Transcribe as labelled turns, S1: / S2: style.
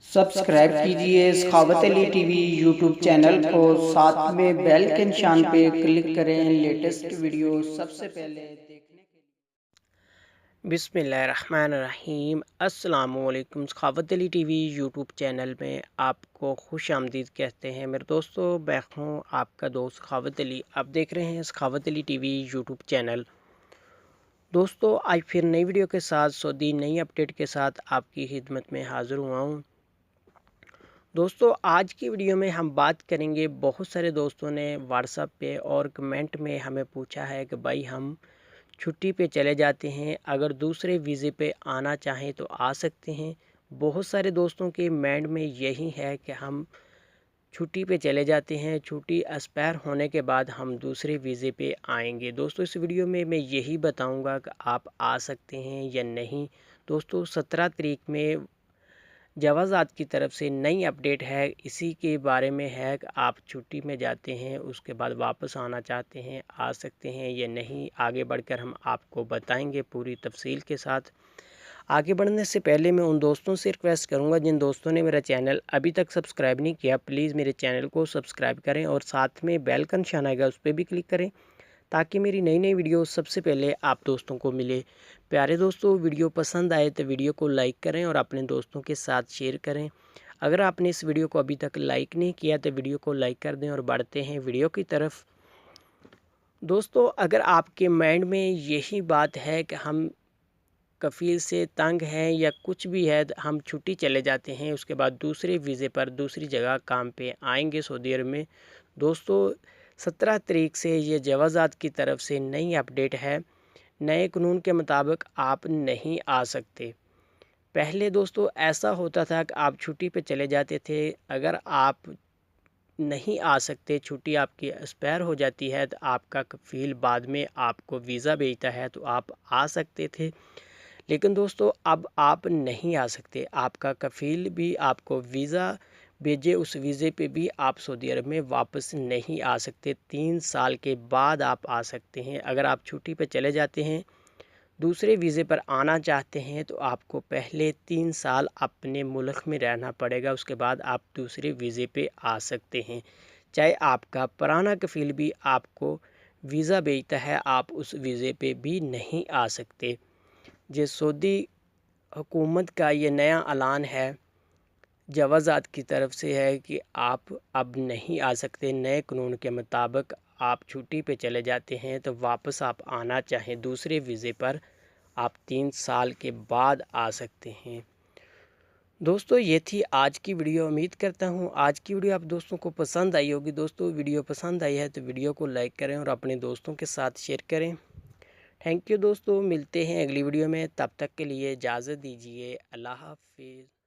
S1: Subscribe कीजिए सखावत Ali TV YouTube channel को, साथ में बेल के निशान पे क्लिक करें लेटेस्ट वीडियो सबसे पहले देखने के लिए।
S2: बिस्मिल्लाहिर्रहमानिर्रहीम। अस्सलामुअलैकुम। सखावत अली टीवी यूट्यूब चैनल में आपको खुश आमदीद कहते हैं मेरे दोस्तों। मैं हूँ आपका दोस्त सखावत अली। आप देख रहे हैं सखावत अली टीवी यूट्यूब चैनल। दोस्तों आज फिर नई वीडियो के साथ सऊदी नई अपडेट के साथ आपकी खिदमत में हाज़िर हुआ हूँ। दोस्तों आज की वीडियो में हम बात करेंगे, बहुत सारे दोस्तों ने व्हाट्सएप पे और कमेंट में हमें पूछा है कि भाई हम छुट्टी पे चले जाते हैं, अगर दूसरे वीज़े पे आना चाहें तो आ सकते हैं। बहुत सारे दोस्तों के माइंड में यही है कि हम छुट्टी पे चले जाते हैं, छुट्टी एक्सपायर होने के बाद हम दूसरे वीज़े पे आएंगे। दोस्तों इस वीडियो में मैं यही बताऊंगा कि आप आ सकते हैं या नहीं। दोस्तों 17 तारीख में जवाज़ात की तरफ से नई अपडेट है, इसी के बारे में है कि आप छुट्टी में जाते हैं उसके बाद वापस आना चाहते हैं, आ सकते हैं या नहीं। आगे बढ़कर हम आपको बताएंगे पूरी तफसील के साथ। आगे बढ़ने से पहले मैं उन दोस्तों से रिक्वेस्ट करूंगा जिन दोस्तों ने मेरा चैनल अभी तक सब्सक्राइब नहीं किया, प्लीज़ मेरे चैनल को सब्सक्राइब करें और साथ में बेल का निशान आएगा उस पर भी क्लिक करें ताकि मेरी नई नई वीडियो सबसे पहले आप दोस्तों को मिले। प्यारे दोस्तों वीडियो पसंद आए तो वीडियो को लाइक करें और अपने दोस्तों के साथ शेयर करें। अगर आपने इस वीडियो को अभी तक लाइक नहीं किया तो वीडियो को लाइक कर दें और बढ़ते हैं वीडियो की तरफ। दोस्तों अगर आपके माइंड में यही बात है कि हम कफ़ील से तंग हैं या कुछ भी है, हम छुट्टी चले जाते हैं उसके बाद दूसरे वीज़े पर दूसरी जगह काम पे आएंगे सऊदी अरब में। दोस्तों 17 तारीख से ये जवाज़ात की तरफ से नई अपडेट है, नए कानून के मुताबिक आप नहीं आ सकते। पहले दोस्तों ऐसा होता था कि आप छुट्टी पे चले जाते थे, अगर आप नहीं आ सकते, छुट्टी आपकी एक्सपायर हो जाती है तो आपका कफ़ील बाद में आपको वीज़ा भेजता है तो आप आ सकते थे। लेकिन दोस्तों अब आप नहीं आ सकते, आपका कफ़ील भी आपको वीज़ा भेजे उस वीज़े पे भी आप सऊदी अरब में वापस नहीं आ सकते। 3 साल के बाद आप आ सकते हैं। अगर आप छुट्टी पे चले जाते हैं, दूसरे वीज़े पर आना चाहते हैं तो आपको पहले 3 साल अपने मुल्क में रहना पड़ेगा, उसके बाद आप दूसरे वीज़े पे आ सकते हैं। चाहे आपका पुराना कफ़ील भी आपको वीज़ा भेजता है, आप उस वीज़े पे भी नहीं आ सकते। ये सऊदी हुकूमत का ये नया ऐलान है, जवाज़ात की तरफ से है कि आप अब नहीं आ सकते। नए कानून के मुताबिक आप छुट्टी पे चले जाते हैं तो वापस आप आना चाहें दूसरे वीज़े पर, आप 3 साल के बाद आ सकते हैं। दोस्तों ये थी आज की वीडियो। उम्मीद करता हूँ आज की वीडियो आप दोस्तों को पसंद आई होगी। दोस्तों वीडियो पसंद आई है तो वीडियो को लाइक करें और अपने दोस्तों के साथ शेयर करें। थैंक यू दोस्तों, मिलते हैं अगली वीडियो में, तब तक के लिए इजाज़त दीजिए। अल्लाह हाफिज़।